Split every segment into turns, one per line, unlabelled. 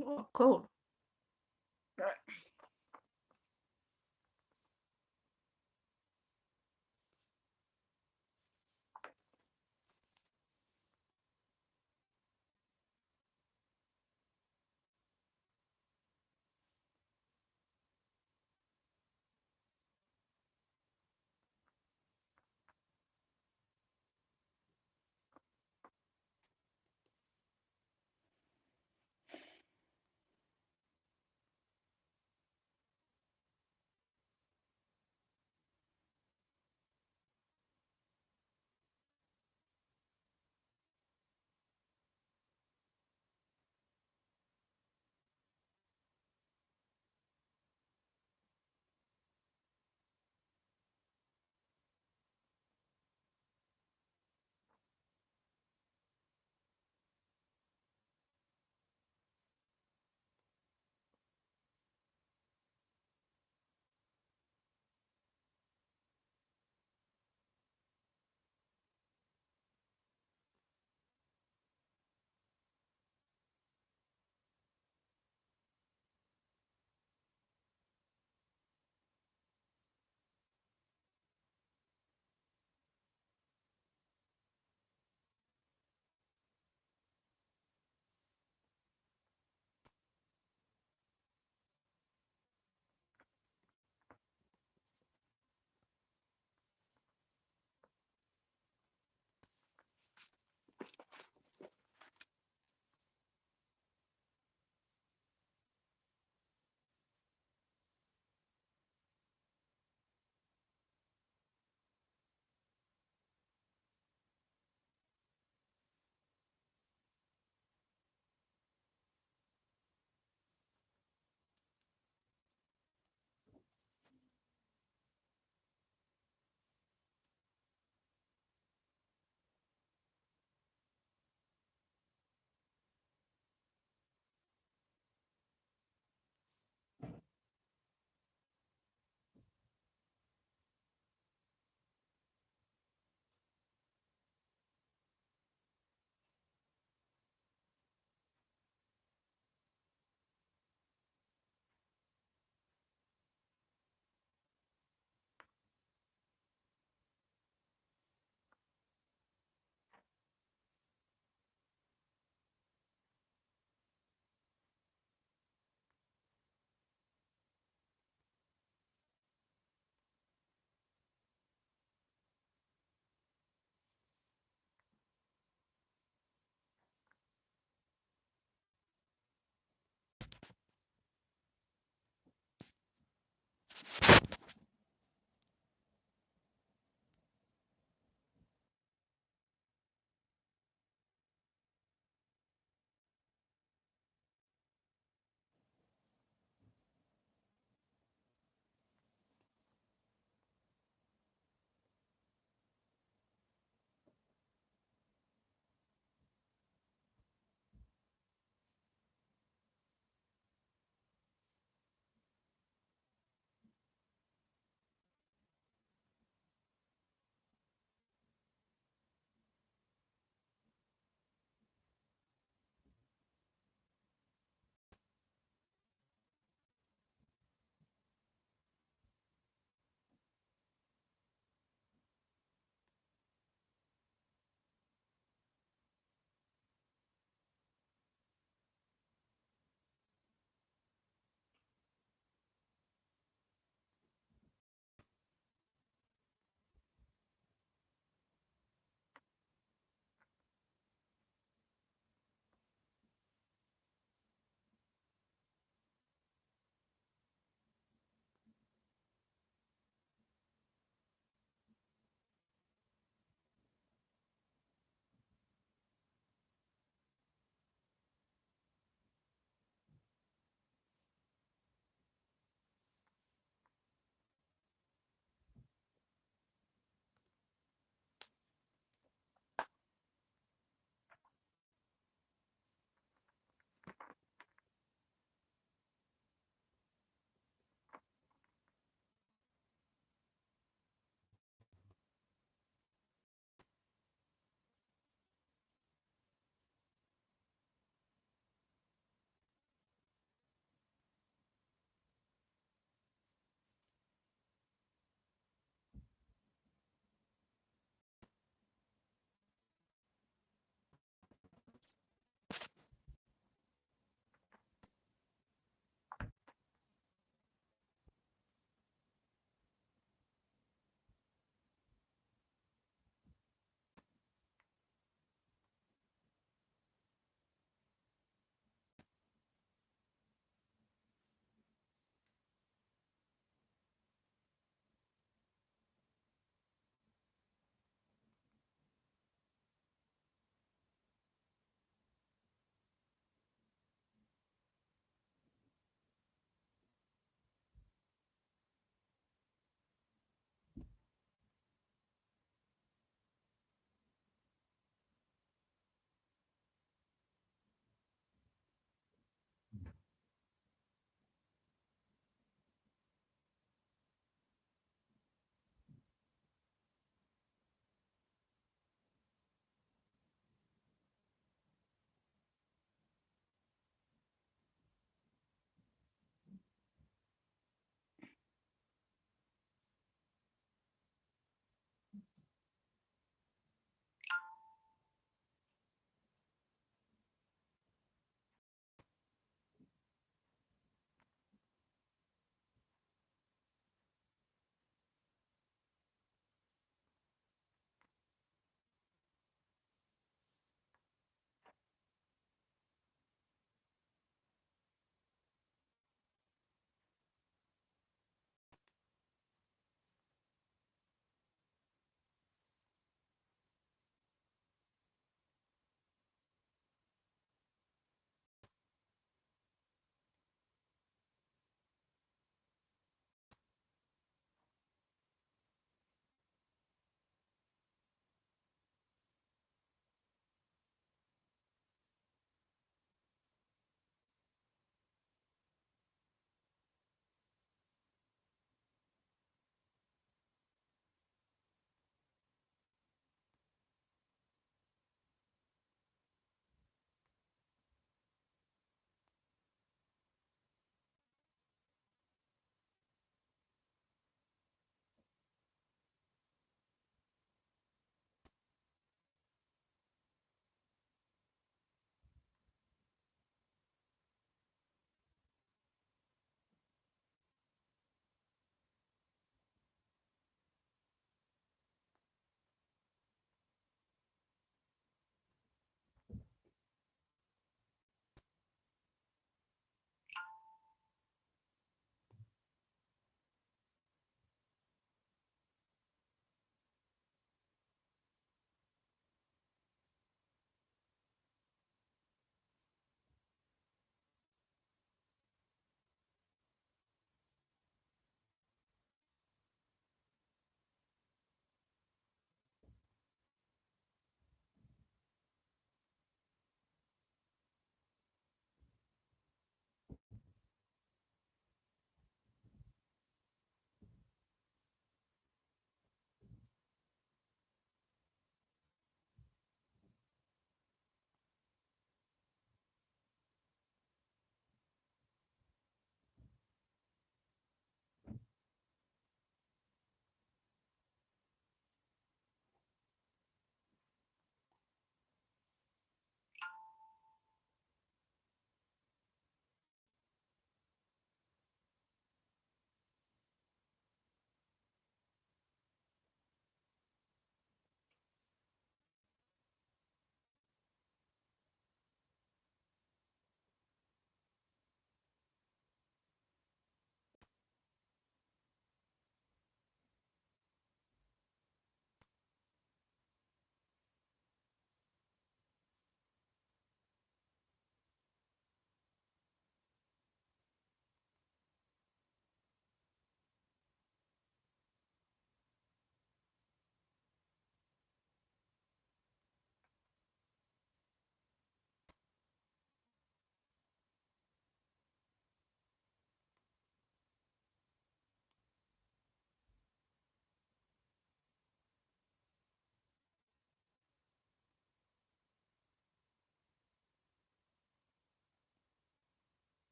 Oh, cool.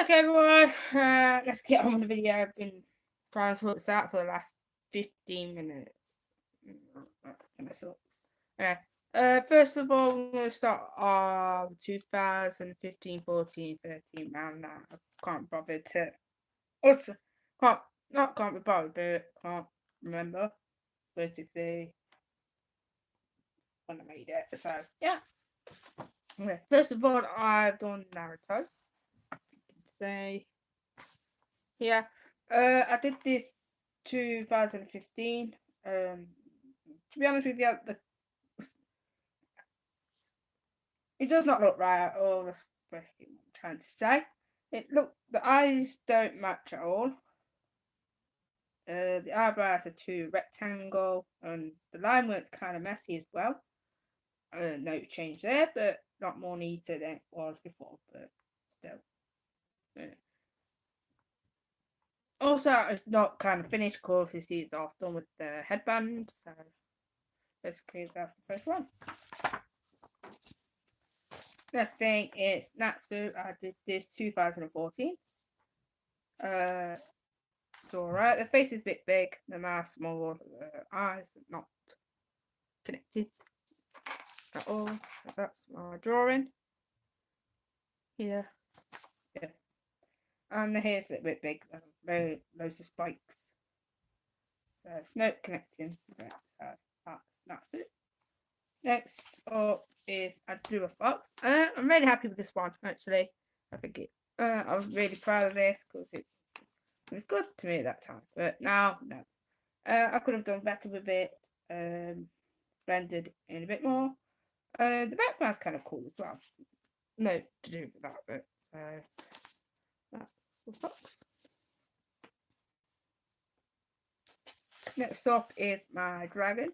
Okay, everyone, let's get on with the video. I've been trying to sort this out for the last 15 minutes. And it sucks. Okay. First of all, we're going to start 2015, 14, 13, around that. I can't bother to. Also, can't be bothered, but can't remember. Basically, when I made it. So, yeah. Okay. First of all, I've done Naruto. Say, yeah. I did this 2015. To be honest with you, it does not look right at all. That's basically what I'm trying to say. The eyes don't match at all. The eyebrows are too rectangle, and the line work's kind of messy as well. No change there, but not more neater than it was before. But still. Also, it's not kind of finished because you see it's off done with the headband. So basically, that's the first one. Next thing is Natsu. I did this 2014. It's alright. The face is a bit big, the mouth small, the eyes are not connected at all. That's my drawing. Yeah. And the hair's a little bit big, loads of spikes. So no connecting. So that's Natsu. Next up is I Drew a Fox. I'm really happy with this one actually. I think I was really proud of this because it was good to me at that time. But now, no. I could have done better with it. Blended in a bit more. The background's kind of cool as well. No to do with that, but that's the fox. Next up is my dragon.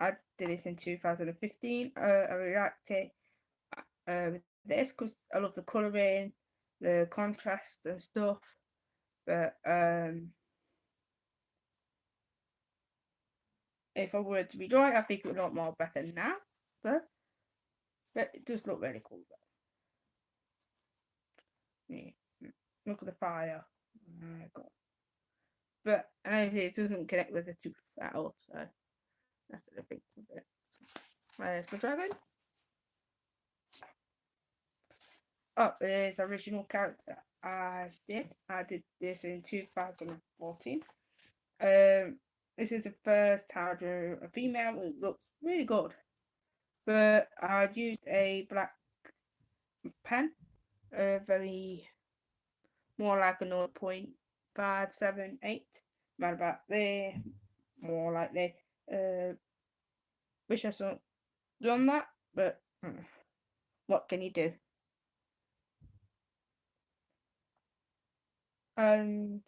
I did this in 2015. I really liked it with this because I love the colouring, the contrast and stuff. But if I were to redraw it, I think it would look more better now. But it does look really cool. Yeah. Look at the fire. But it doesn't connect with the tooth at all. So that's the thing with it. There's the dragon. Oh, there's original character. I did this in 2014. This is the first time I drew a female. It looks really good. But I used a black pen, very more like a 0.578, right about there, more like there. Wish I hadn't done that, but what can you do? And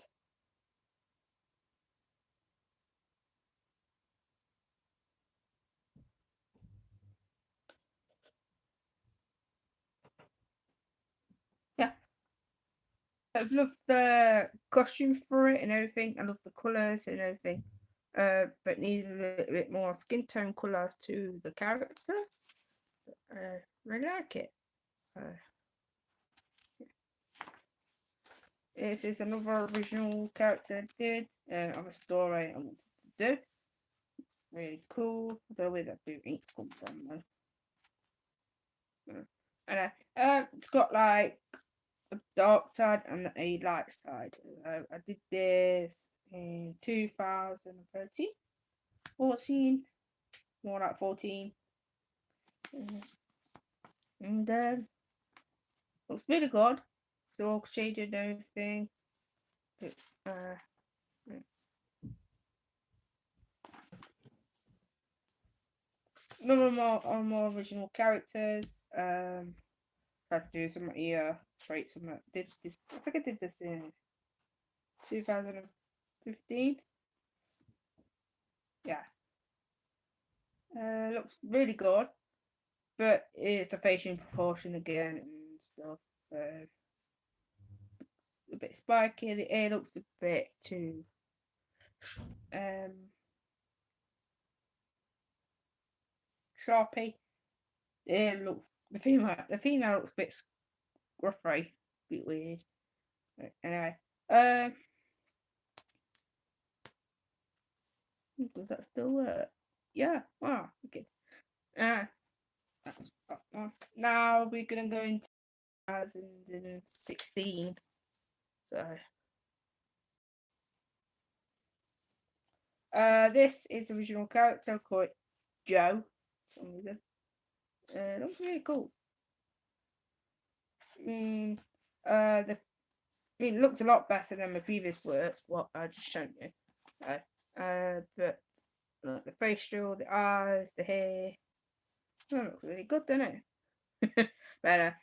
yeah, I love the costume for it and everything. I love the colours and everything. But needs a little bit more skin tone colour to the character. Really like it. This is another original character I did of a story I wanted to do. Really cool. I don't know where that blue ink come from though. And it's got like a dark side and a light side. I did this in 2013, 14, more like 14. And looks really good. It's all shaded and everything. More original characters. Tried to do some ear traits. Did this? I think I did this in 2015. Yeah. Looks really good, but it's the facial proportion again and stuff. A bit spiky. The ear looks a bit too sharpy. The female looks a bit scruffy, bit weird. Anyway, does that still work? Yeah. Wow. Okay. That's now we're gonna go into 2016. So, this is original character called Joe. For some reason, looks really cool. The it looks a lot better than my previous work, what I just showed you. But look, the facial, the eyes, the hair. That looks really good, doesn't it? but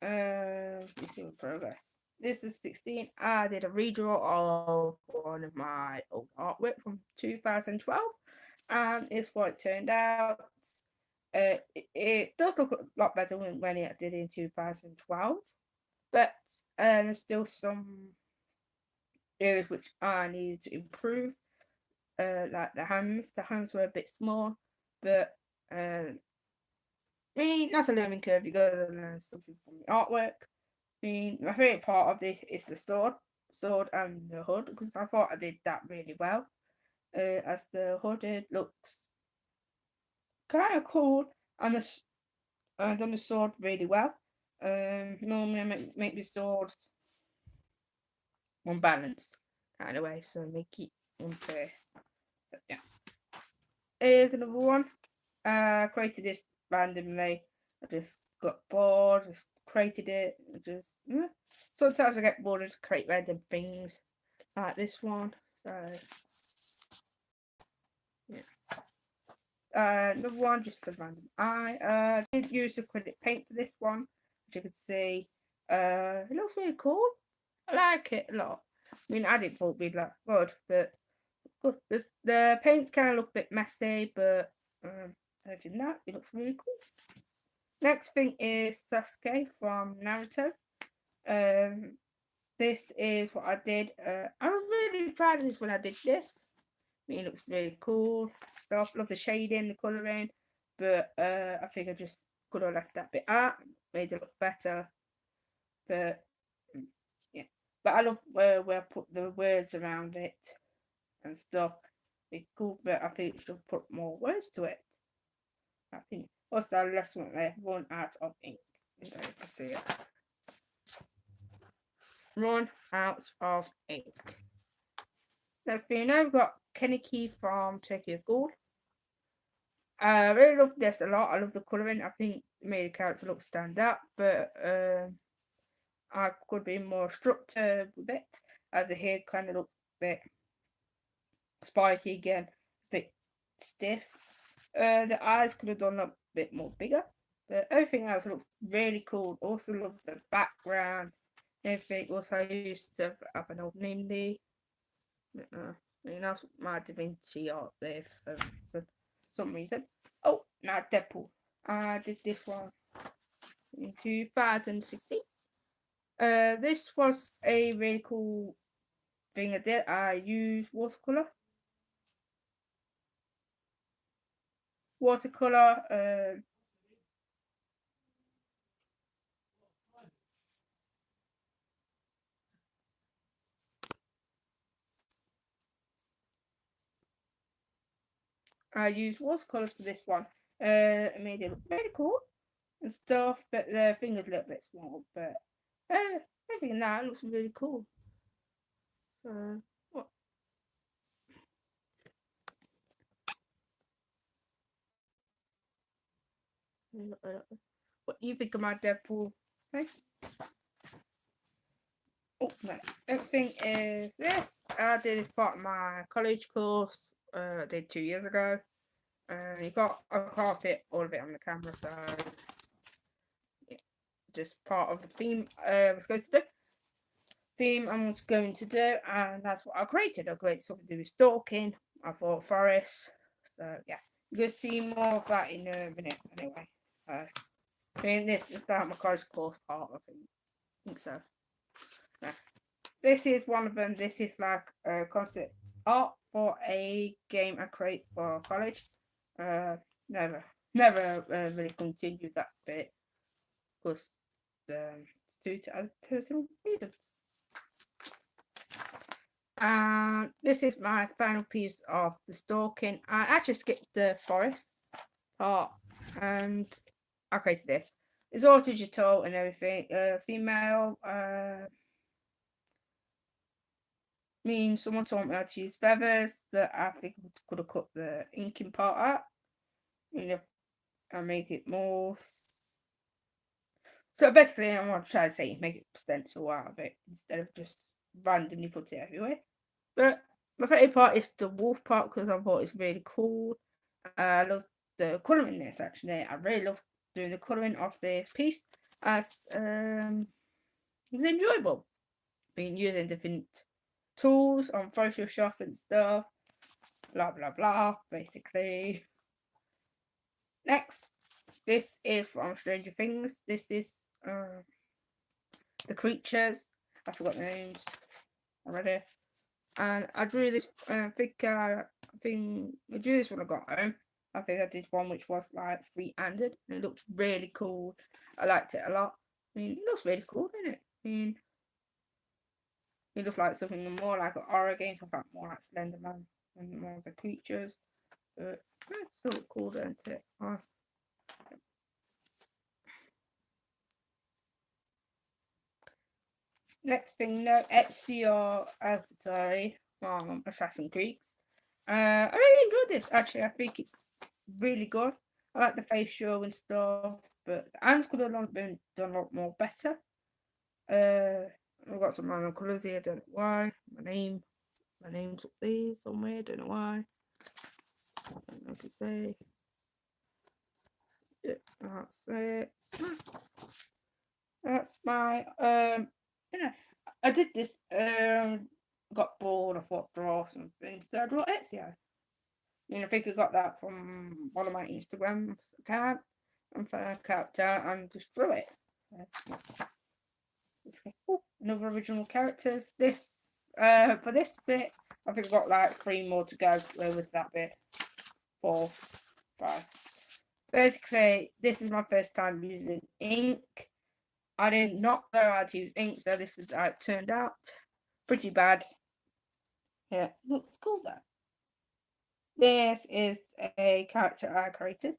you see the progress. This is 16. I did a redraw of one of my old artwork from 2012, and it's what it turned out. It does look a lot better when it did in 2012, but there's still some areas which I needed to improve, like the hands. The hands were a bit small, but that's a learning curve. You got to learn something from the artwork. My favorite part of this is the sword and the hood, because I thought I did that really well. As the hood, it looks kind of cool, and I've done the sword really well. Normally I make the sword unbalanced kind of way, so make it unfair. So, yeah. Here's another one. I created this randomly. I just got bored, just created it. Sometimes I get bored, just create random things like this one. So yeah. Another one, just a random eye. I did use acrylic paint for this one, as you can see. It looks really cool. I like it a lot. I didn't thought it'd be that good, but good. The paints kind of look a bit messy, but other than that, it looks really cool. Next thing is Sasuke from Naruto. This is what I did. I was really proud of this when I did this. It looks really cool stuff. Love the shading, the colouring, but I think I just could have left that bit out, made it look better. But yeah, but I love where I put the words around it and stuff. It's cool, but I think it should put more words to it. I think. Also, last one there, run out of ink. You can see it. Run out of ink. Next thing you know, we've got Kaneki from Tokyo Ghoul. I really love this a lot. I love the colouring. I think it made the character look stand out, but I could be more structured with it, as the hair kind of looks a bit spiky again, a bit stiff. The eyes could have done a bit more bigger, but everything else looks really cool. Also love the background. Everything. Also, I used to have an old name there. Might have been art there for some reason. Oh, now Deadpool. I did this one in 2016. This was a really cool thing I did. I used watercolor. I used watercolors for this one. It made it look really cool and stuff, but the finger's a little bit small. But everything in that looks really cool. What? What do you think of my Deadpool? Okay. Oh, no. Next thing is this. I did this part of my college course. I did 2 years ago. I can't fit all of it on the camera, so yeah, just part of the theme I was going to do. Theme I'm going to do, and that's what I created. I created something to do with stalking. I thought forest. So yeah, you're gonna see more of that in a minute. Anyway, this is my college course part. I think so. Yeah. This is one of them. This is like a concept art for a game I create for college. Never really continued that bit. because it's due to other personal reasons. And this is my final piece of the stalking. I actually skipped the forest part, and I created this. It's all digital and everything. Female. Means someone taught me how to use feathers, but I think I could have cut the inking part out. And make it more. So basically, I want to try to say make it stencil out of it instead of just randomly put it everywhere. But my favourite part is the wolf part because I thought it's really cool. I love the colouring in this actually. I really love doing the colouring of this piece as it was enjoyable. Been using different tools on Photoshop and stuff. Blah blah blah. Basically. Next, this is from Stranger Things. This is the creatures. I forgot the names already. And I drew this. I think I drew this when I got home. I think I did one which was like three-handed, and it looked really cool. I liked it a lot. I mean, it looks really cool, doesn't it? I mean, it looks like something more like an horror game, something more like Slenderman and more of the creatures. But yeah, it still looks cool, doesn't it? Next thing, no, Etsy or Asatory from Assassin's Creed. I really enjoyed this. Actually, I think it's really good. I like the facial and stuff, but the hands could have been done a lot more better. I've got some random colours here. Don't know why. My name's up there somewhere. Don't know why. I don't know what to say. Yeah, that's it. That's my I did this got bored, I thought draw something, so I drew Etsy. I think I got that from one of my Instagram accounts and found a character and just drew it. Another original characters. This for this bit I think I've got like 3 more to go with that bit. 4, 5. Basically, this is my first time using ink. I did not know how to use ink, so this is how it turned out. Pretty bad. Yeah, looks cool though. This is a character I created.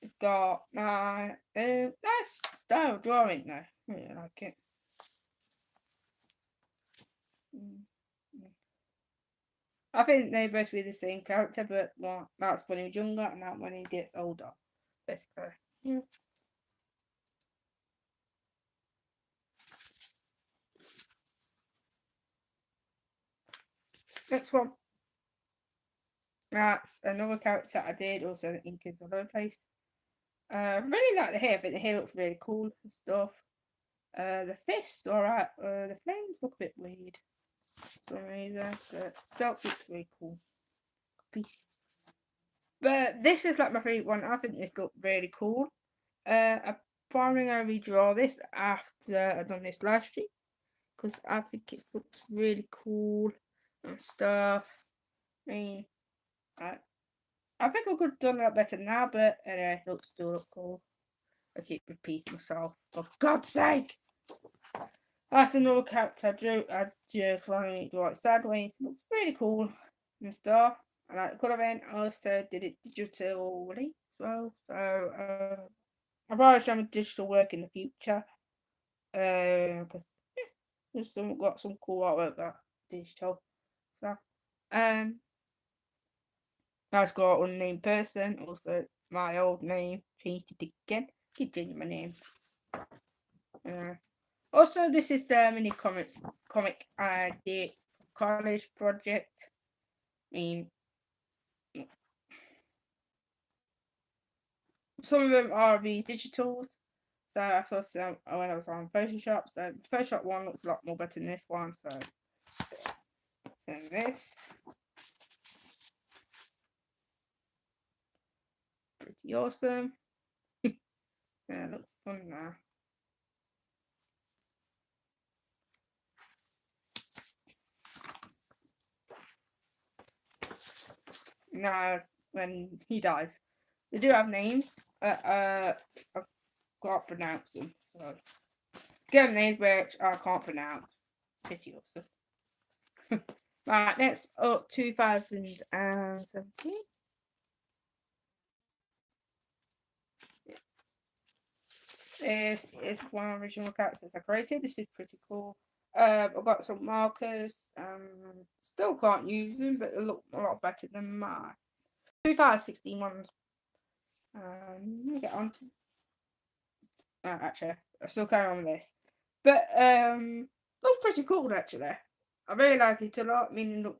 It's got my nice style drawing though. I really like it. I think they both be the same character, but well, that's when he's younger and that when he gets older. Basically. Yeah. Next one. That's another character I did, also the ink is all over the place. Really like the hair, but the hair looks really cool and stuff. The fists, alright. The flames look a bit weird for some reason, but that looks really cool. But this is like my favourite one. I think this looked really cool. I'm probably going to redraw this after I've done this live stream because I think it looks really cool and stuff. I mean, I think I could have done a lot better now, but anyway, it looks still look cool. I keep repeating myself. For God's sake! That's another character I drew. I just wanted to draw it sideways. It looks really cool and stuff. I like the colouring. I also did it digitally as well. So I'll probably show my digital work in the future. Because there's got some cool artwork that digital stuff. That's got unnamed person. Also my old name. Changed it again. Keep changing my name. Also, this is the mini comic I did college project. I mean, some of them are the digitals. So I saw some when I was on Photoshop. So the Photoshop one looks a lot more better than this one. So this. Pretty awesome. Yeah, looks fun now. Now when he dies, they do have names. I've can't pronounce them. So again, these which I can't pronounce. Pretty awesome. Right, next up 2017. This is one of the original characters I created. This is pretty cool. I've got some markers. Still can't use them, but they look a lot better than my 2016 ones. Let me get on to. Actually, I still carry on with this. But looks pretty cool actually. I really like it a lot. Meaning look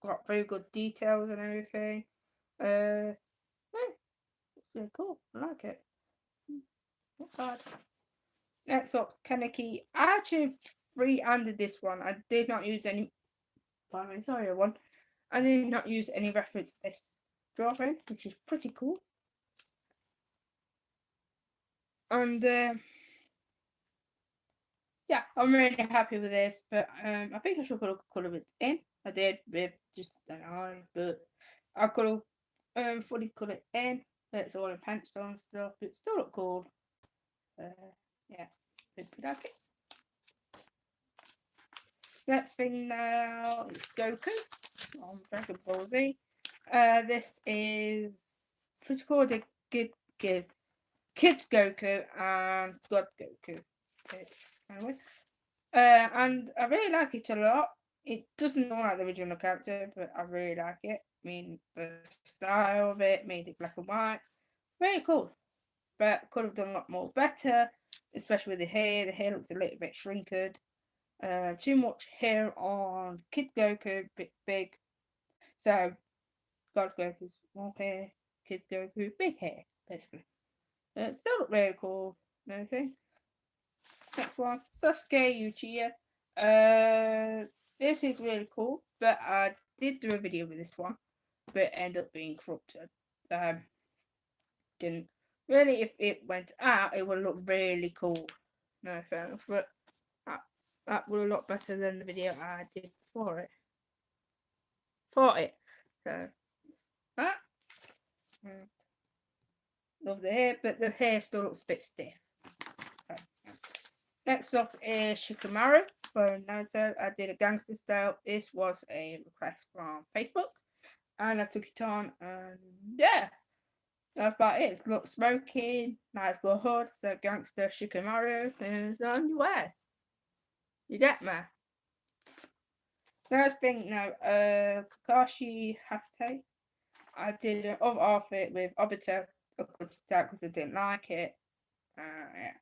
got very good details and everything. Yeah, it's really cool. I like it. Not bad. Next up, Kaneki. I actually free-handed this one. I did not use any. Sorry, everyone. I did not use any reference to this drawing, which is pretty cool. And yeah, I'm really happy with this. But I think I should have coloured it in. I did with just an eye, but I could have fully coloured it in. But it's all in pencil and stuff. It still look cool. Yeah, hope you like it. Next thing now is Goku on Dragon Ball Z. This is pretty cool. The Kids Goku and God Goku. Anyway. And I really like it a lot. It doesn't look like the original character, but I really like it. I mean, the style of it made it black and white. Very cool. But could have done a lot more better, especially with the hair. The hair looks a little bit shrinked. Too much hair on Kid Goku, big. So, God Goku's small hair, Kid Goku, big hair, basically. Still look really cool. Okay. Next one, Sasuke Uchiha. This is really cool, but I did do a video with this one, but it ended up being corrupted. Didn't really. If it went out, it would look really cool. No, fair enough, but that would a lot better than the video I did for it. So that. Love the hair, but the hair still looks a bit stiff. So, next up is Shikamaru for Naruto. I did a gangster style. This was a request from Facebook, and I took it on, and yeah, that's about it. It looks smoking, nice little hood, so gangster Shikamaru is on your way. You get me? Next thing now, Kakashi Hatake. I did an other outfit with Obito because I didn't like it. Yeah.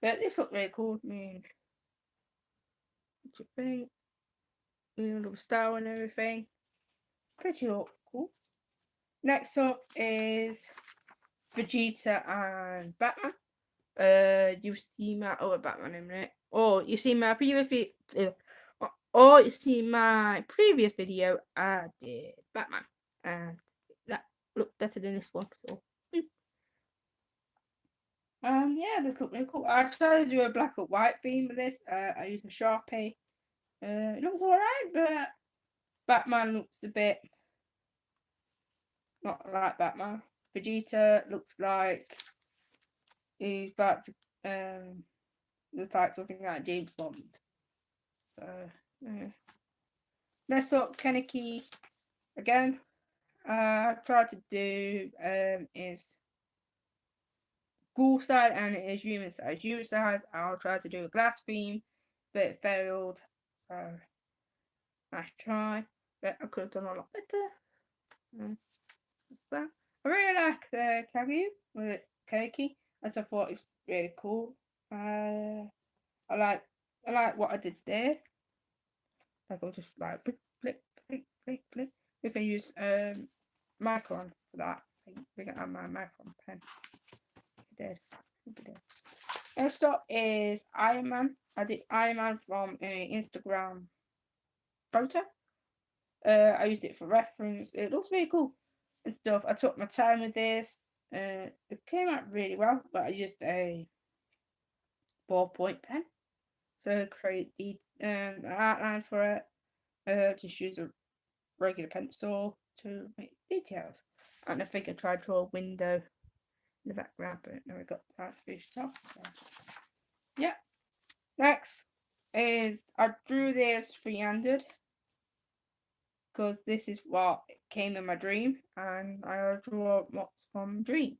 But this looked really cool. I mean, what do you think? Little style and everything. Pretty cool. Next up is Vegeta and Batman. You see my other Batman in a minute. Or you see my previous video. Or you see my previous video. I did Batman, and that looked better than this one. So. Yeah, this looked really cool. I tried to do a black and white theme with this. I used a Sharpie. It looks alright, but Batman looks a bit not like Batman. Vegeta looks like he's about to looks like something like James Bond. So yeah. Next up, Kaneki again. I tried to do is Ghoul side and it is human side. Human side, I'll try to do a glass theme, but it failed. So nice try, but I could have done a lot better. That's that. I really like the Kagu with Keiki, as I thought it was really cool. I like what I did there. Like I'll just like flick. We can use Micron for that. We can have my Micron pen. Next up is Iron Man. I did Iron Man from an Instagram photo. I used it for reference. It looks really cool and stuff. I took my time with this. It came out really well, but I used a ballpoint pen to create the outline for it. Just use a regular pencil to make details. And I think I tried to draw a window the background, but now we got that finished off. So. Yeah. Next is I drew this 300 because this is what came in my dream, and I draw what's from dream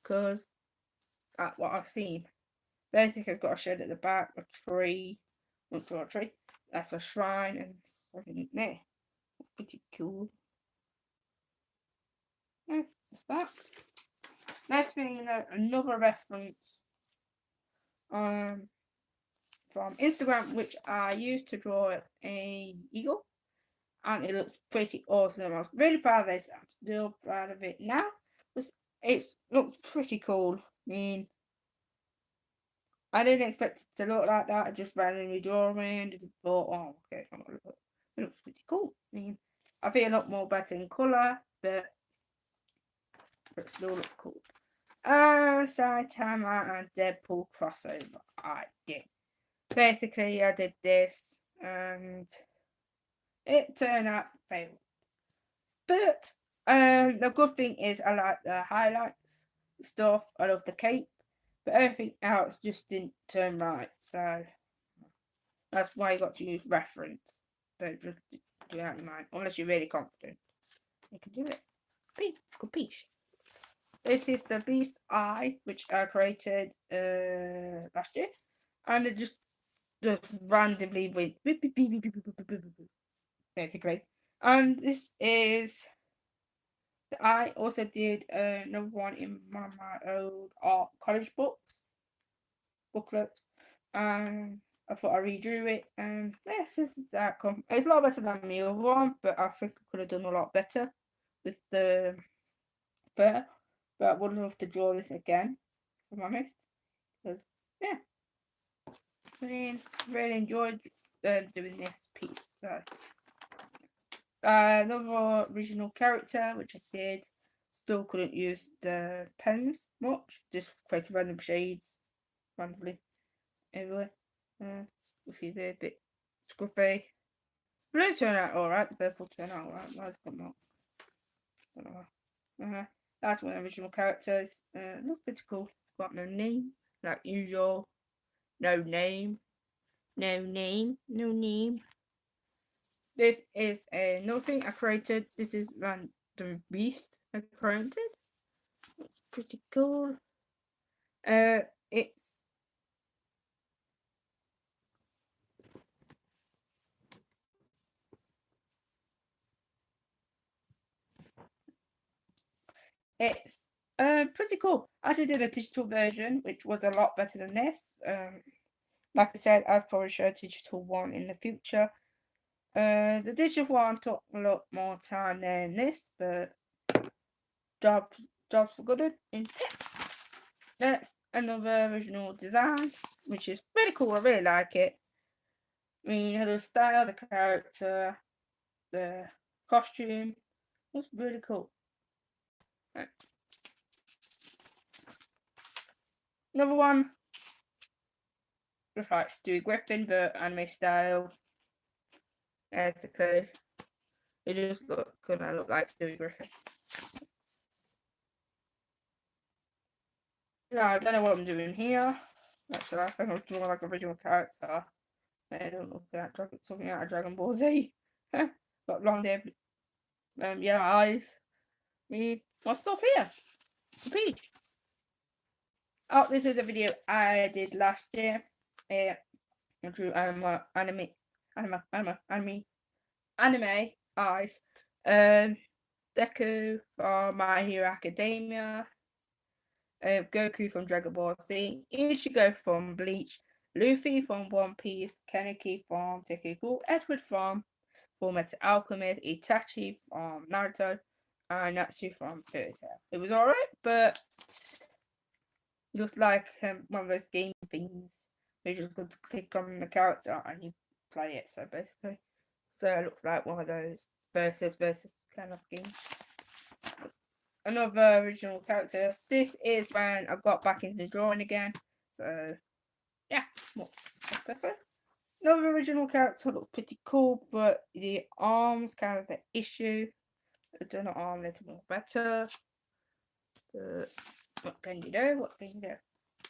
because that's what I've seen. Basically, it's got a shed at the back, a tree. Not draw a tree. That's a shrine, and it's something there. Pretty cool. Yeah, that's that. Next thing, another reference from Instagram, which I used to draw a eagle, and it looks pretty awesome. I was really proud of it. I'm still proud of it now. It looks pretty cool. I mean, I didn't expect it to look like that. I just randomly drawing and thought, oh, okay, it looks pretty cool. I mean, I feel a lot more better in colour, but it still looks cool. Saitama and Deadpool crossover. I did. Basically, I did this and it turned out failed. But the good thing is I like the highlights stuff. I love the cape, but everything else just didn't turn right. So that's why you got to use reference. Don't just do that in mind unless you're really confident. You can do it. Good piece. This is the Beast Eye, which I created last year, and it just randomly went basically. And this is I also did another one in one of my old art college booklets, and I thought I redrew it, and yes, this is the outcome. It's a lot better than the other one, but I think I could have done a lot better with the fur. But I would love to draw this again, if I'm honest, because yeah, really enjoyed doing this piece. So. Another original character, which I did, still couldn't use the pens much, just created random shades randomly everywhere. You see they're a bit scruffy. But they turn out alright, the purple turn out alright. That's got not. That's one of the original characters. Looks pretty cool. Got no name, like usual. No name. No name. No name. This is another thing I created. This is Random Beast I created. It's pretty cool. It's pretty cool. I actually did a digital version, which was a lot better than this. Like I said, I'll probably show a digital one in the future. The digital one took a lot more time than this, but jobs for good in text. That's another original design, which is really cool. I really like it. I mean, the style, the character, the costume was really cool. Right. Another one, looks like Stewie Griffin, but anime style. Basically, it just couldn't look like Stewie Griffin. No, I don't know what I'm doing here. Actually, I think I'm doing like original character. I don't look like something out of Dragon Ball Z. Got blonde hair, yellow eyes. I'll stop here. Peach. Oh, this is a video I did last year. I drew anime eyes. Deku from My Hero Academia. Goku from Dragon Ball Z. Ichigo from Bleach. Luffy from One Piece. Kaneki from Tekken, Edward from Fullmetal Alchemist. Itachi from Naruto. And Natsu from Fairy Tail. It was alright, but just like one of those game things where you just got to click on the character and you play it. So basically, it looks like one of those versus kind of games. Another original character. This is when I got back into drawing again. So yeah, another original character looked pretty cool, but the arms kind of the issue. I've done the arm a little more better. But What can you do? What can you do?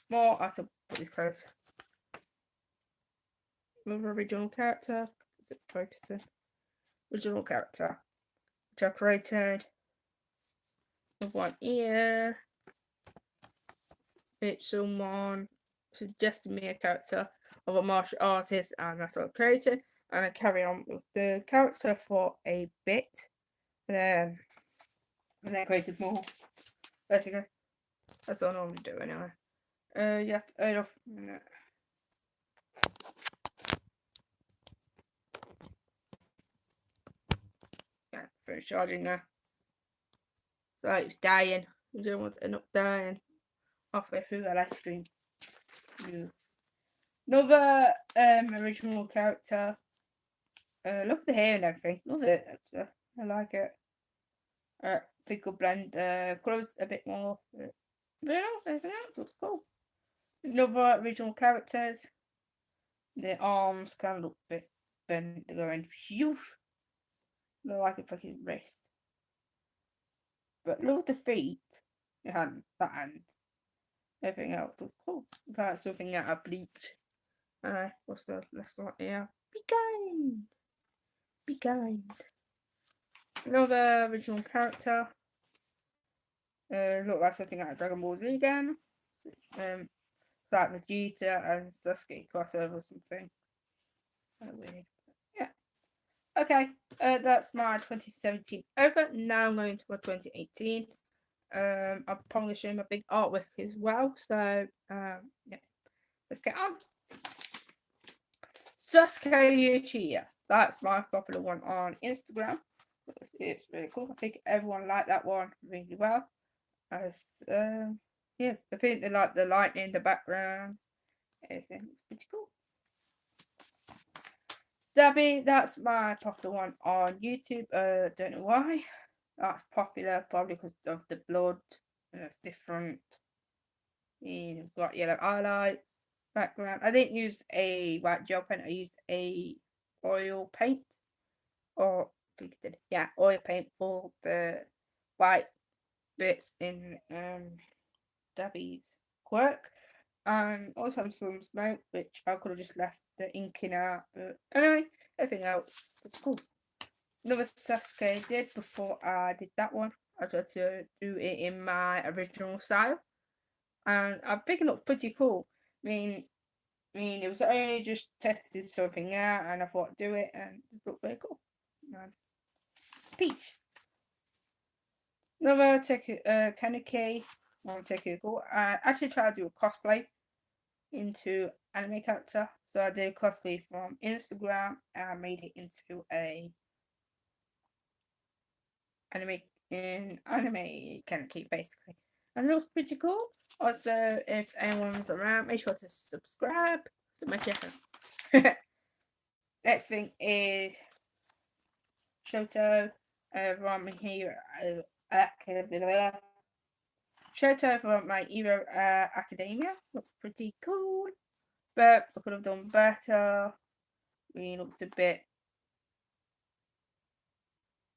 More, I have to put this close. Another original character. Is it focusing? Original character. Which I created. With one ear. It's someone suggested me a character of a martial artist, and that's what I created. And I carry on with the character for a bit. And then I created more. Basically. That's what I normally do anyway. You have to turn off a minute. Yeah, finish charging now. So it's dying. You don't want to end up dying halfway through the live stream. Another original character. Love the hair and everything. Love it. I like it. Think I'll blend clothes a bit more. But everything else looks cool. Another original characters. The arms kind of look a bit bent. They're going huge. They're like a fucking wrist. But love the feet. The hand. That hand. Everything else looks cool. That's something that I bleached. What's the last one here? Be kind. Be kind. Another original character. Look like something out of Dragon Ball Z again. Like Vegeta and Sasuke Crossover or something. Weird. Yeah. Okay. That's my 2017 over. Now I'm going to my 2018. I'll probably show my big artwork as well. So yeah. Let's get on. Sasuke Uchiha. That's my popular one on Instagram. It's really cool. I think everyone liked that one really well. As yeah, I think they like the lighting in the background. Everything. It's pretty cool. Dabby, that's my popular one on YouTube. Don't know why. That's popular, probably because of the blood. It's different. You've got yellow highlights, background. I didn't use a white gel pen. I used a oil paint, or I think I did. Yeah, oil paint for the white bits in Dabby's quirk. And also some smoke, which I could have just left the ink in out. But anyway, everything else was cool. Another Sasuke I did before I did that one. I tried to do it in my original style. And I'm picking up pretty cool. I mean, it was only just tested something out, and I thought I'd do it, and it looked very cool. And peach. Another Kaneki. I'll take it cool. I actually tried to do a cosplay into anime character. So I did a cosplay from Instagram and I made it into a anime Kaneki basically. And it looks pretty cool. Also, if anyone's around, make sure to subscribe to my channel. Next thing is Shoto from My Hero Shoto from My Hero Academia. Looks pretty cool. But I could have done better. It looks a bit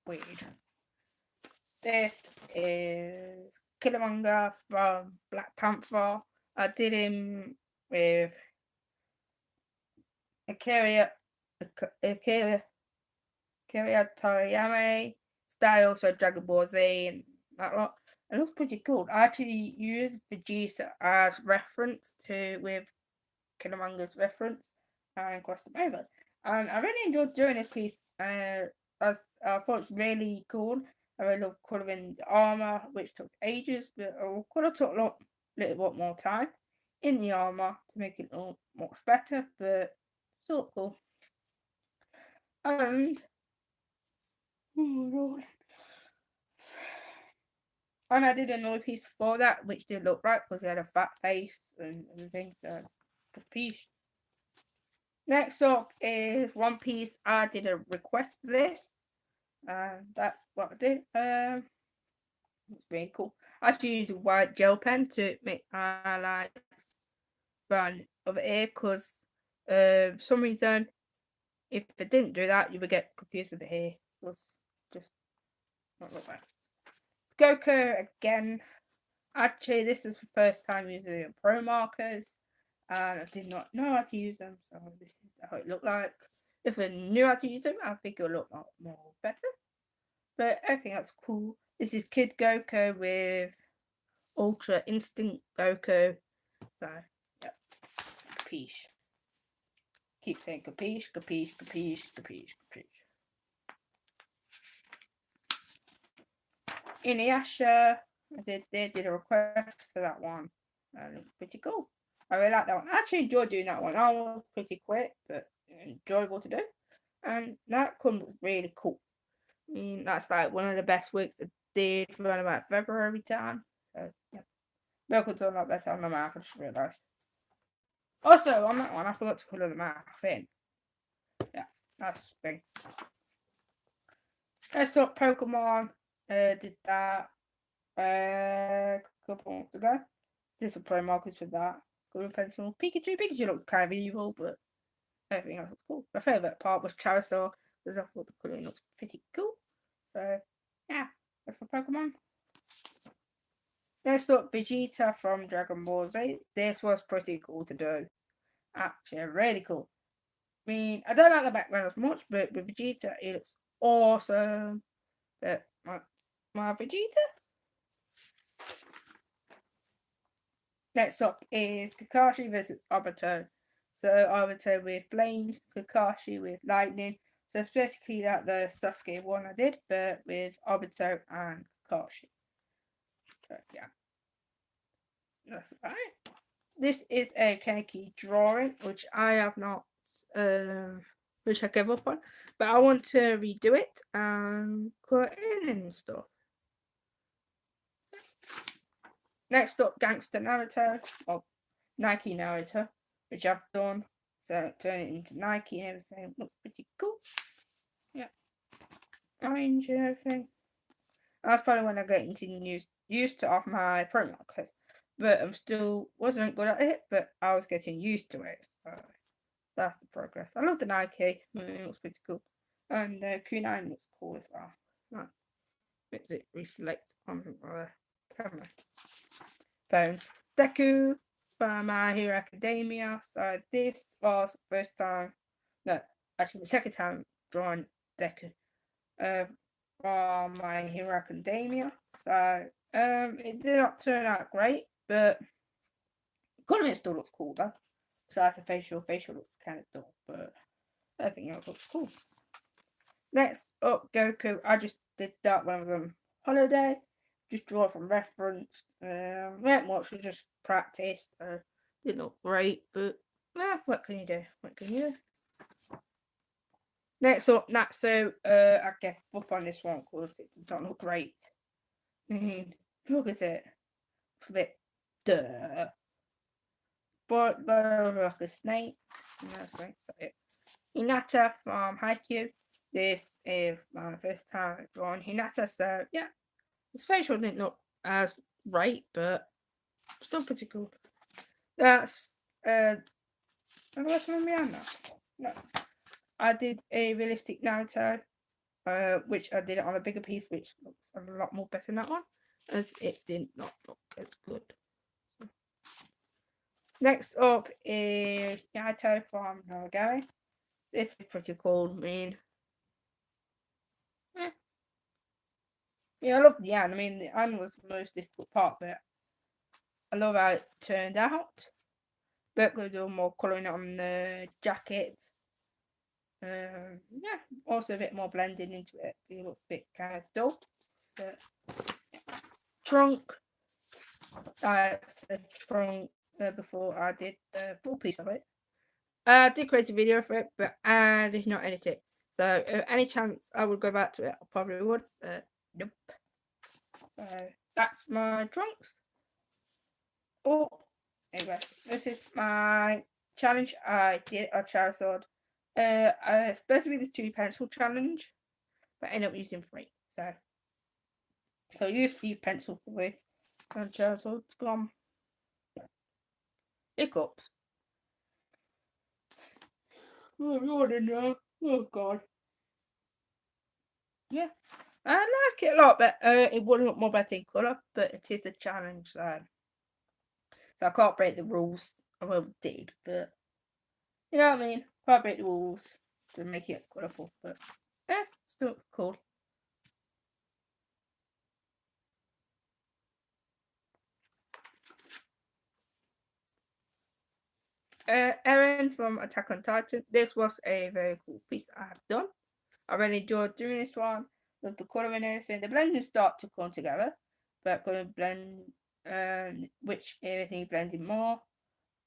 weird. This is Killmonger from Black Panther. I did him with Akira Toriyama style, so Dragon Ball Z and that lot. It looks pretty cool. I actually used Vegeta as reference with Killmonger's reference and crossed them over. And I really enjoyed doing this piece. I thought it's really cool. I really love colouring the armour, which took ages, but I could have took a little bit more time in the armour to make it look much better, but still cool. And and I did another piece before that, which did look right because he had a fat face and everything, so good piece. Next up is One Piece. I did a request for this. That's what I did. It's really cool. I actually used a white gel pen to make highlights run over here because for some reason, if I didn't do that, you would get confused with the hair. It was just not look right. Goku again. Actually, this is the first time using pro markers, and I did not know how to use them, so this is how it looked like. If I knew how to use them, I think it would look a lot more better. But I think that's cool. This is Kid Goku with Ultra Instinct Goku. So, yeah, capiche. Keep saying capiche, capiche, capiche, capiche, capiche. Inuyasha, they did a request for that one, and it's pretty cool. I really like that one. I actually enjoyed doing that one. I was pretty quick, but enjoyable to do, and that comes really cool. I mean, that's like one of the best weeks I did around about February time. So yeah, Milk done that better on the mouth. I just realised. Also, on that one, I forgot to colour the mouth in. Yeah, that's the thing. Let's talk Pokemon. Did that a couple months ago. Did some pro markers for that. Got a pencil. Pikachu. Pikachu looks kind of evil, but everything else looks cool. My favourite part was Charizard because I thought the colouring looks pretty cool. So yeah, that's for Pokemon. Next up, Vegeta from Dragon Ball Z. This was pretty cool to do. Actually, really cool. I mean, I don't like the background as much, but with Vegeta, it looks awesome. But my Vegeta. Next up is Kakashi versus Obito. So Obito with flames, Kakashi with lightning. So it's basically like the Sasuke one I did, but with Obito and Kakashi. So yeah. That's right. This is a Kaneki drawing, which I have not which I gave up on. But I want to redo it and put in and stuff. Next up, Gangster Naruto, or Nike Naruto, which I've done. So turn it into Nike and everything. Looks pretty cool. Yeah. Orange and everything. That's probably when I get into used to off my pro markers. But I'm still wasn't good at it, but I was getting used to it. So that's the progress. I love the Nike. It looks pretty cool. And the Q9 looks cool as well. Right. Makes it reflect on the camera. Phone. Deku from My Hero Academia. So this was the first time, no, actually the second time drawing Deku from My Hero Academia. So it did not turn out great, but coloring still looks cool though. Besides the facial looks kind of dull, but everything else looks cool. Next up, Goku. I just did that when I was on holiday. Just draw from reference. Not much, was just practice. Didn't look great, but what can you do? What can you do? Next up, Natsu. I gave up on this one because it does not look great. I mean, look at it. It's a bit duh. But like a snake. That's it. Hinata from Haikyuu. This is my first time drawing Hinata, so yeah. His facial didn't look as right, but still pretty cool. That's what's my now? No. I did a realistic Naruto, which I did it on a bigger piece, which looks a lot more better than that one, as it did not look as good. Next up is Yato from Noragami. This is pretty cool. I mean, yeah, I love the Yan. I mean, the Yan was the most difficult part, but I love how it turned out. But we'll do more colouring on the jackets. Yeah, also a bit more blending into it. It looks a bit kind of dull. But trunk. I said trunk before I did the full piece of it. I did create a video for it, but I did not edit it. So, any chance I would go back to it, I probably would. Nope. So, that's my trunks. Oh, anyway, this is my challenge I did at Charizard. It's supposed to be the 2 pencil challenge, but I ended up using 3. So I used 3 pencil for this, and Charizard's gone. Hiccups. Oh, you're in there. Oh, God. Yeah, I like it a lot, but it would look more better in colour, but it is a challenge, so I can't break the rules. I well did, but you know what I mean? Can't break the rules to make it colourful, but yeah, still cool. Eren from Attack on Titan. This was a very cool piece I have done. I really enjoyed doing this one. Love the colour and everything. The blending start to come together, but couldn't blend which everything blended more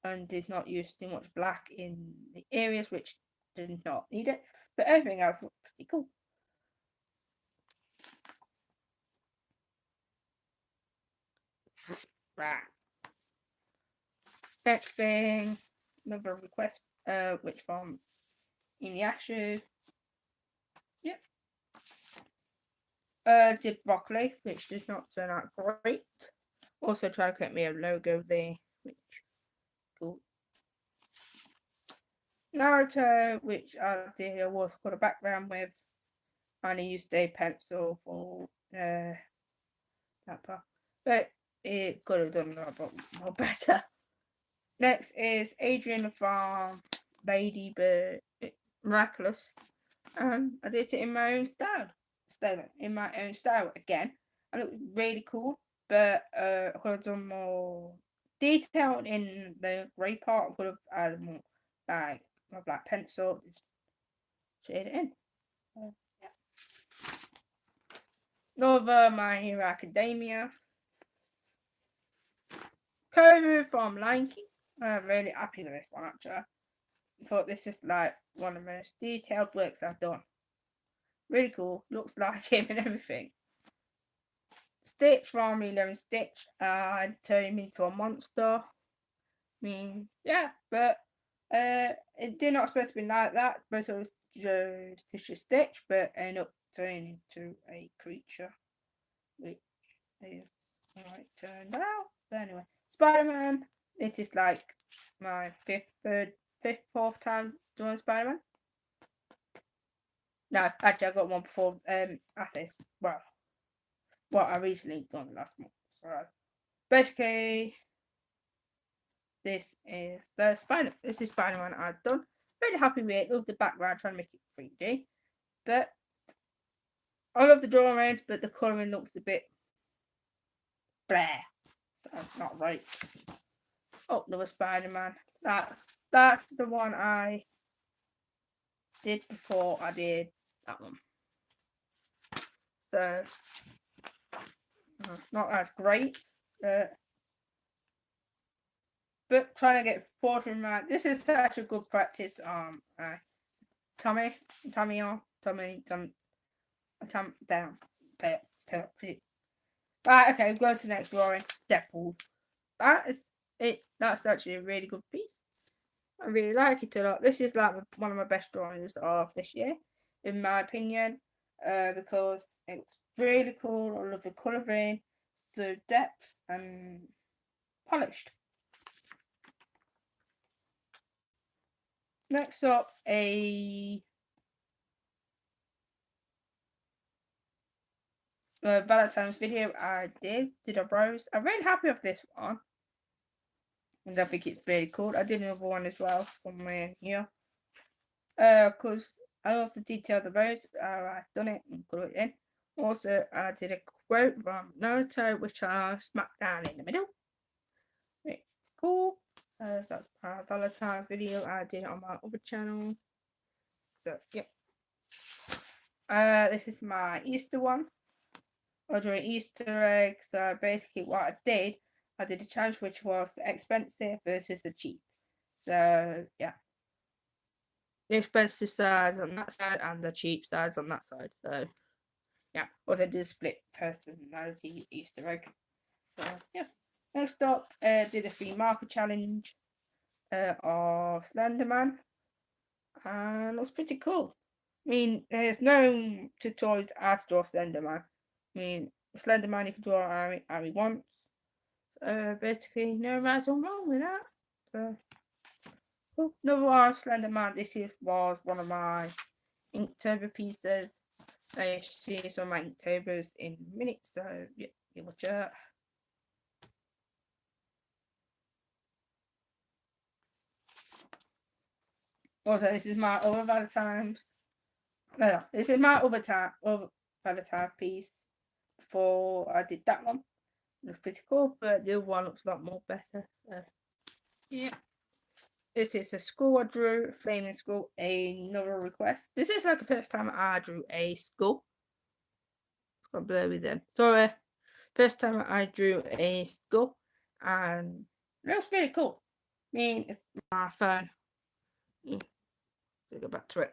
and did not use too much black in the areas which did not need it. But everything else looked pretty cool. Right. Next thing, another request, which from Inuyasha. Yep. Did broccoli, which did not turn out great. Also tried to create me a logo there, which cool. Naruto, which I did was got a background with, and I used a pencil for that part, but it could have done a lot more better. Next is Adrian from Ladybird Miraculous. I did it in my own style. Again, and it was really cool. But I could have done more detail in the grey part. I could have added more, like my black pencil, just shade it in. Yeah. Another My Hero Academia. Kovu from Lion King. I'm really happy with this one actually. I thought this is like one of the most detailed works I've done. Really cool. Looks like him and everything. Stitch from Lilo and Stitch. I turned him into a monster. I mean, yeah, but it did not supposed to be like that. But it was just Stitch, but ended up turning into a creature, which is how it turned out. But anyway, Spider-Man. This is like my fourth time doing Spider-Man. No, actually, I got one before. I think, well, I recently done last month. So basically, this is Spider-Man I've done. Really happy with it. Love the background, trying to make it 3D. But I love the drawing, but the colouring looks a bit blah. That's not right. Oh, another Spider-Man. That's the one I did before I did that one. So not as great, but trying to get portrait right. This is such a good practice. Tommy down. Right, okay, go to the next drawing. Deadpool. That is it. That's actually a really good piece. I really like it a lot. This is like one of my best drawings of this year, in my opinion, because it's really cool. I love the colouring, so depth and polished. Next up, a Valentine's video I did a rose. I'm really happy with this one. And I think it's really cool. I did another one as well from here. Because I love the detail of the rose. I've done it and put it in. Also, I did a quote from Naruto, which I smacked down in the middle. It's cool. That's my Valentine's video I did on my other channel. So, yep. This is my Easter one. I drew an Easter egg. So basically, what I did a challenge which was the expensive versus the cheap. So yeah, the expensive sides on that side and the cheap sides on that side. So yeah, also did a split personality Easter egg. So yeah. Next up, did a free marker challenge of Slenderman, and it was pretty cool. I mean, there's no tutorials how to draw Slenderman. I mean, Slenderman you can draw how he wants. Basically, no right or wrong with that. So, another one, Slenderman. Was one of my Inktober pieces. I see some of my Inktober's in minutes, so yeah, you watch it. Also, this is my other Valentine's. No, this is my other Valentine piece. Before I did that one, it was pretty cool, but the other one looks a lot more better. So yeah, this is a school I drew, flaming school. Another request. This is like the first time I drew a school. Got blur with them. Sorry, first time I drew a school, and it was really cool. I mean, it's my phone. To go back to it.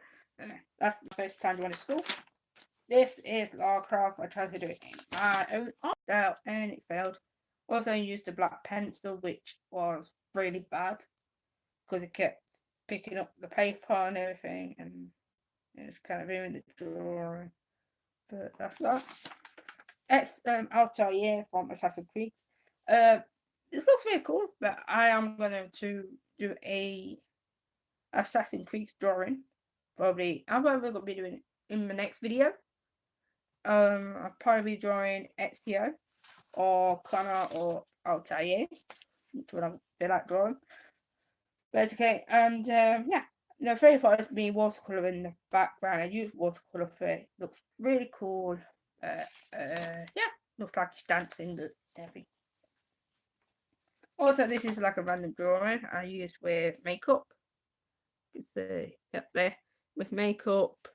That's the first time drawing a school. This is Larcraft. I tried to do it in my own art style and it failed. Also, I used a black pencil, which was really bad because it kept picking up the paper and everything, and it was kind of ruined the drawing. But that's that. Altair from Assassin's Creed. This looks really cool, but I am going to do a Assassin's Creed drawing. Probably, I'm probably going to be doing it in the next video. I'll probably be drawing Ezio or Connor or Altair, which one I feel like drawing. But it's okay, and yeah, the very first me watercolor in the background. I use watercolor for it. Looks really cool. Yeah, looks like he's dancing and everything. Also, this is like a random drawing I use with makeup. You can see up there with makeup.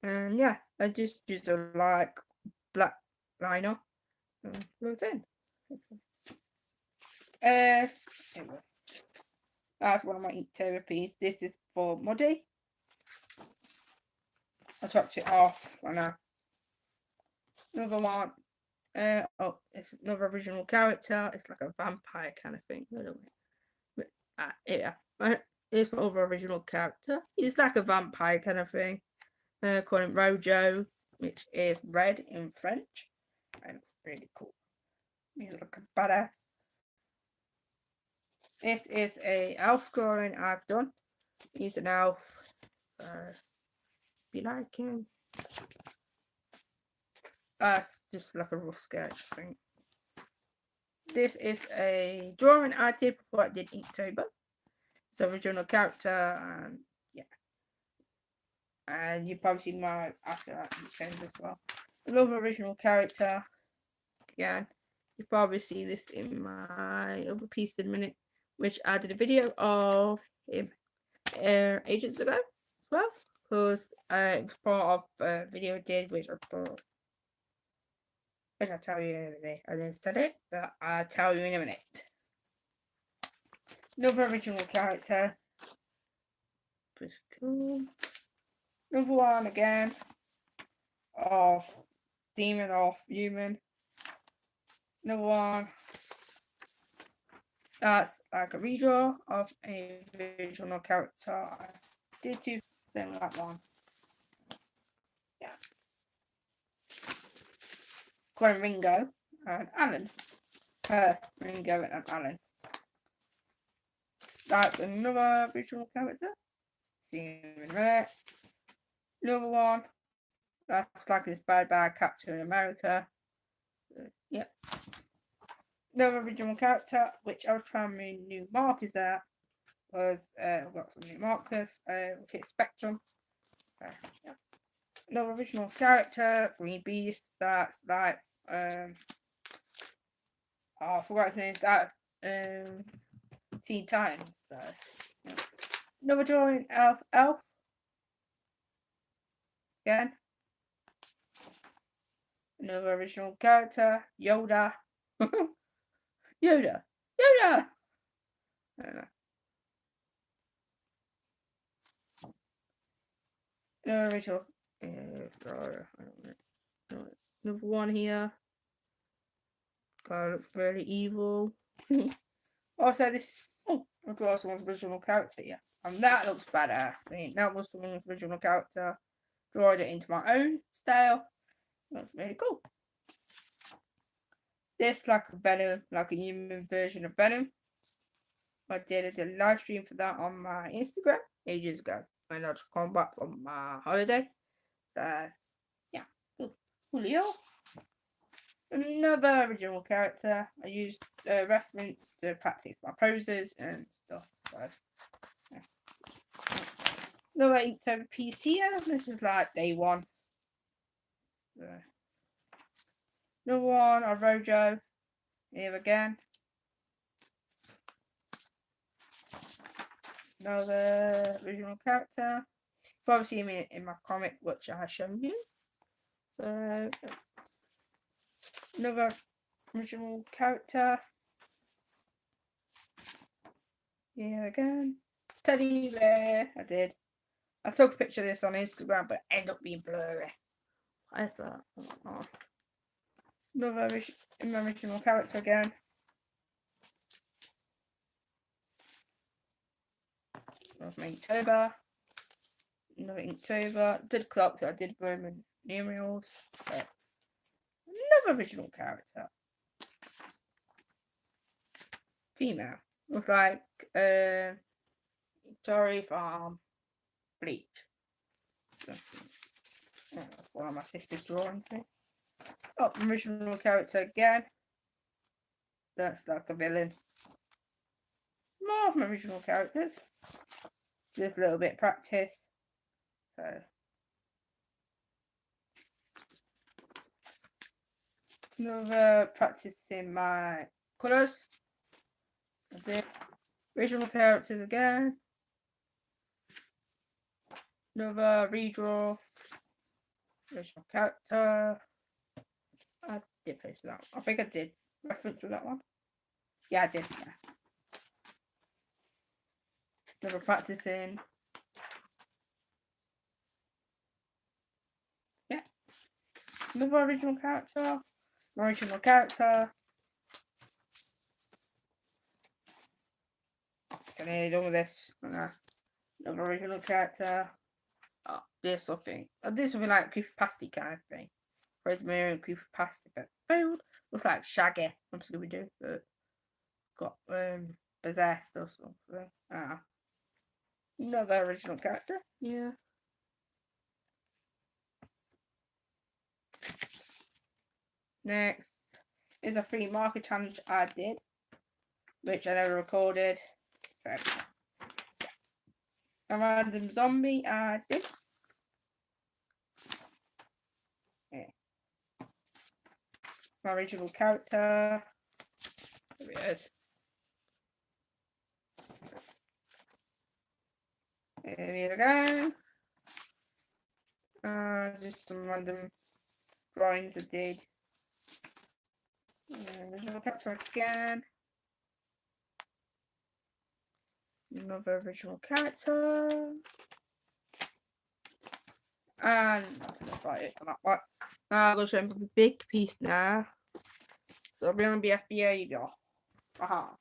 And yeah, I just used a like black liner and wrote in. That's one of my ink therapies. This is for Muddy. I chopped it off and another one. Oh, it's another original character. It's like a vampire kind of thing. But, yeah, it's my other original character. He's like a vampire kind of thing. Call him Rojo, which is red in French, and it's really cool. He's like a badass. This is a elf drawing I've done. He's an elf, so if you like him. That's just like a rough sketch thing. This is a drawing I did before I did Inktober. It's an original character, and yeah. And you've probably seen my after that Inktober as well. Another original character. Again, you probably see this in my other piece in a minute, which I did a video of him ages ago as well, because it was part of a video I did, which I thought, which I'll tell you in a minute. I didn't said it, but I'll tell you in a minute. Another original character. Pretty cool. Another one again of Demon of Human. Another one that's like a redraw of a original character. I did do same with that one. Yeah. Calling Ringo and Alan. Ringo and Alan. That's another original character. See him in there. Another one. That's like inspired by Captain America. Yep. Another original character, which I was trying my new markers out, was I've got some new markers. Hit Spectrum. Yeah. Another original character, Green Beast. That's like I forgot his name. That Teen Titans. So yeah. Another drawing of Elf. Again. Another original character, Yoda. Yoda. Yoda! Another original. Another one here. God, looks very evil. Also, this. Oh, I'll draw someone's original character here. And that looks badass. I mean, that was someone's original character. Drawed it into my own style. That's really cool. This like a Venom, like a human version of Venom. I did a live stream for that on my Instagram ages ago when I just come back from my holiday. So Julio. Another original character. I used reference to practice my poses and stuff. So, yeah. Another Inktober piece here. This is like day one. So, another one of Rojo. Here again. Another original character. You've probably seen me in my comic, which I have shown you. So, another original character. Here again. Teddy bear. I did. I took a picture of this on Instagram, but it ended up being blurry. Why is that? Oh. Another original character again. Another Inktober. Another Inktober. Did clocks, I did Roman numerals. But another original character. Female. Looks like Story from Bleach. So, that's one of my sister's drawings there. Oh, original character again. That's like a villain. More of my original characters. Just a little bit of practice. So another practicing my colours. I did original characters again. Another redraw. Original character. I did post that. I think I did reference with that one. Yeah, I did. Yeah. Another practicing. Yeah. Another original character. Original character. Can I done with this? Another original character. Oh, this something. I did something like creepypasta kind of thing. Whereas my own creepypasta, but failed. Looks like Shaggy from Scooby Doo, but got possessed or something. Another original character. Yeah. Next is a free market challenge I did, which I never recorded. So a random zombie I did. Yeah. My original character. There it is. Here we go. Just some random drawings I did. Original character again. Another original character. And that's about it for that one. Now I'll go show him the big piece now. So we're gonna be FBA, you go. Aha.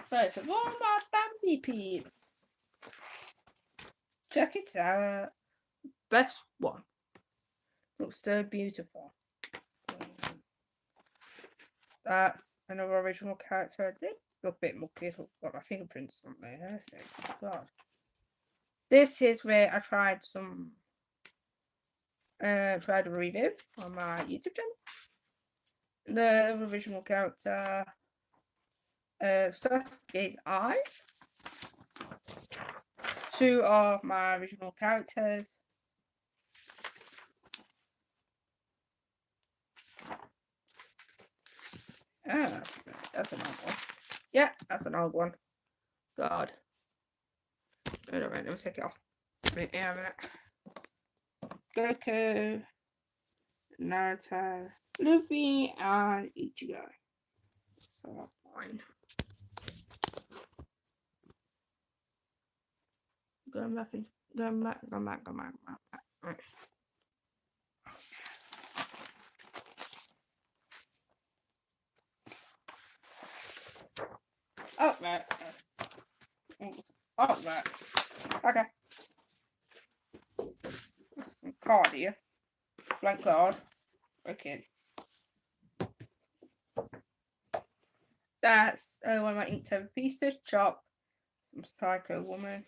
First of all, my Bambi piece. Check it out. Best one. Looks so beautiful. That's another original character I did. Look a bit mucky. It's got my fingerprints on there. Oh, God. This is where I tried some. Tried a review on my YouTube channel. The original character. Sasuke's eye. Two of my original characters. That's an old one. Yeah, that's an old one. God. Wait a minute, let me take it off. Wait a minute. Goku, Naruto, Luffy, and Uchiha. So that's fine. Going back. Right. Oh, right. Oh, right. Okay. Some card here. Blank card. Okay. That's one of my Inktober pieces. Chop, some Psycho Woman.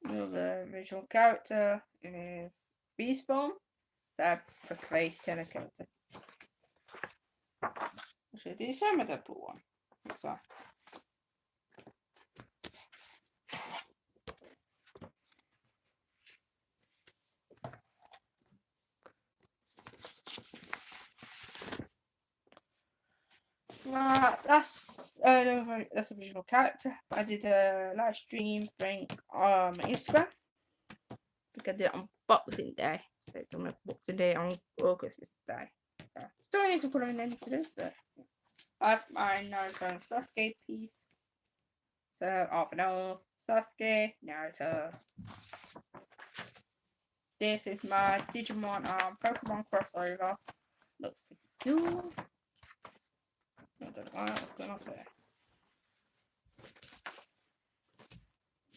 The original character is Beast Form. That for Clay kind of character. Actually, did you show my Deadpool one? Sorry. That's that's a visual character. I did a live stream thing on Instagram. I think I did it on Boxing Day. So it's on my Boxing Day on Christmas Day. Don't need to put them in to do, but I have my Naruto and Sasuke piece. So off and on Sasuke, Naruto. This is my Digimon Pokemon crossover. Looks pretty cool. I don't know what's going on there.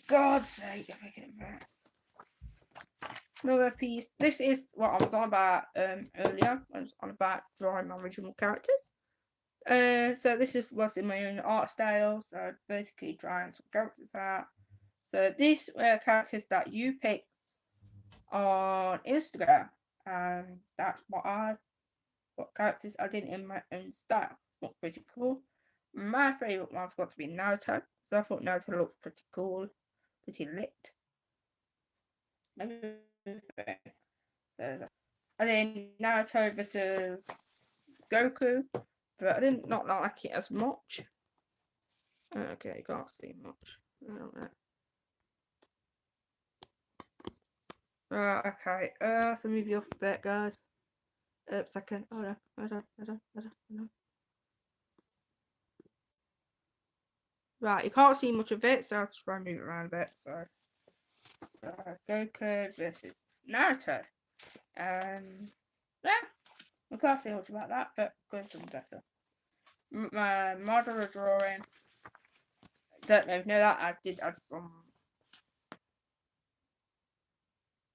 God's sake, I'm making a mess. Another piece. This is what I was on about earlier. I was on about drawing my original characters. So this was in my own art style. So basically drawing some characters out. So these were characters that you picked on Instagram. That's what characters I did in my own style. Look pretty cool. My favourite one's got to be Naruto. So I thought Naruto looked pretty cool, pretty lit. And then Naruto versus Goku, but I did not like it as much. Okay, you can't see much. I don't know. Okay, so move you up a bit, guys. Second. Hold on. Right, you can't see much of it, so I'll just try and move it around a bit. So Goku versus Naruto. Yeah, I can't say much about that, but good and better. My model drawing. Don't know if you know that. I did add some.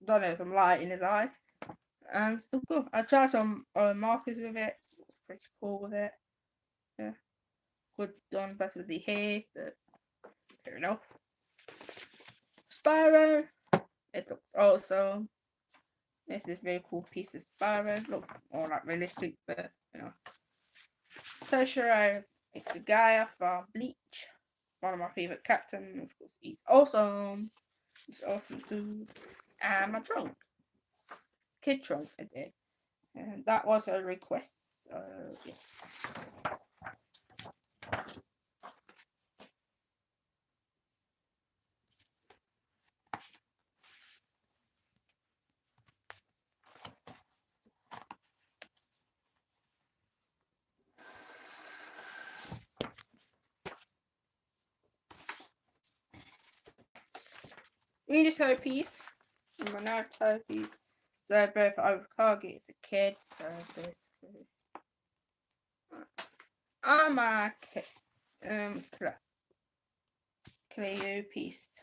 Don't know, some light in his eyes. And still cool. I tried some markers with it. It's pretty cool with it. Yeah. Could done better with the hair, but fair enough. Spyro. It looks awesome. This is a very cool piece of Spyro. Looks more like realistic, but you know. Toshiro Itsugaya from Bleach. One of my favourite captains because he's awesome. He's awesome too. And my trunk. Kid trunk I did. And that was a request. So yeah. Naruto piece. And my Naruto piece. So both Okage is a kid, so basically. My Cleo piece,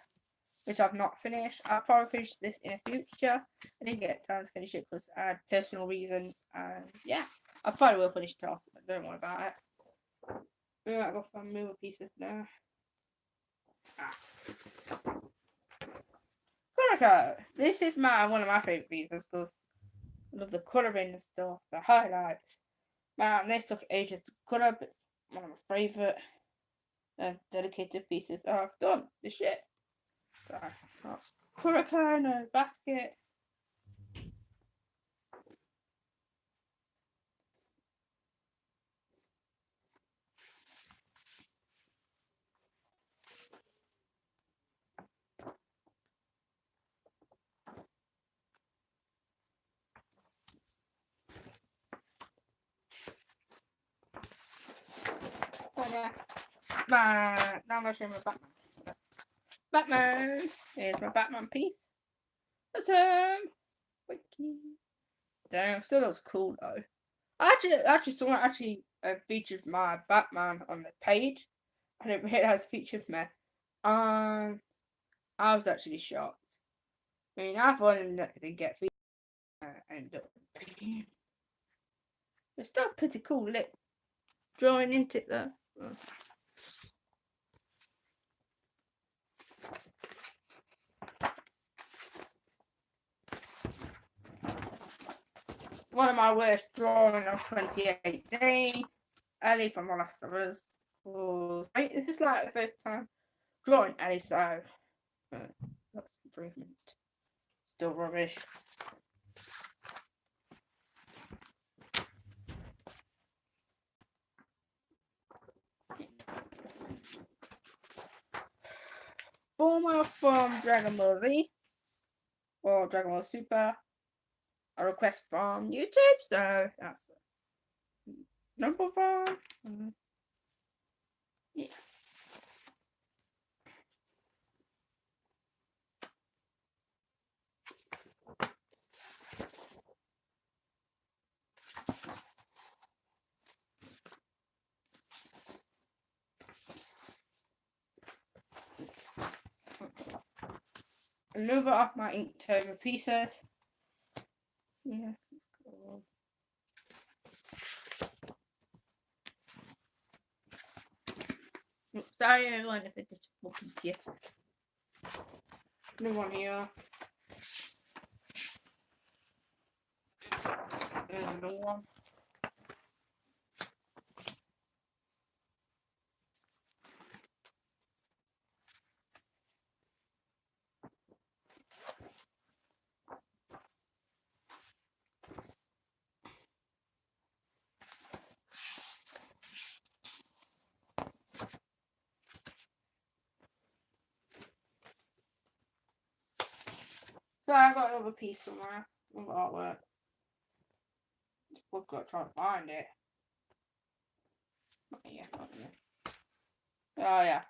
which I've not finished. I'll probably finish this in the future. I didn't get time to finish it because I had personal reasons, and yeah, I probably will finish it off, but don't worry about it. We might go for more pieces now. Kuroko. This is one of my favourite pieces because I love the colouring and stuff, the highlights. Man, this took ages to colour, but it's one of my favourite dedicated pieces I've done this year. So that's Kuroko in a basket. So yeah, now I'm going to show you my Batman. Batman! Here's my Batman piece. Awesome! Damn, still looks cool though. Actually, someone featured my Batman on the page. I didn't realize featured me. I was actually shocked. I mean, I thought I didn't get featured. I ended up picking. It's still pretty cool lit. drawing into it though. One of my worst drawing of 2018. Ellie from The Last of Us. This is like the first time drawing Ellie, so that's improvement. Still rubbish. Former from Dragon Ball Z or Dragon Ball Super. A request from YouTube, so that's number one. Yeah. Another of my Inktober pieces. Yeah, let's go. Oops, sorry, everyone, if it just walking here. Another one here. There's another one. So I got another piece somewhere. Another artwork. We've got to try and find it. Oh yeah.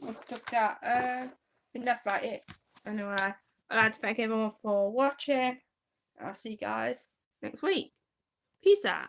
I've took that. I think that's about it. Anyway, I'd like to thank everyone for watching. I'll see you guys next week. Peace out.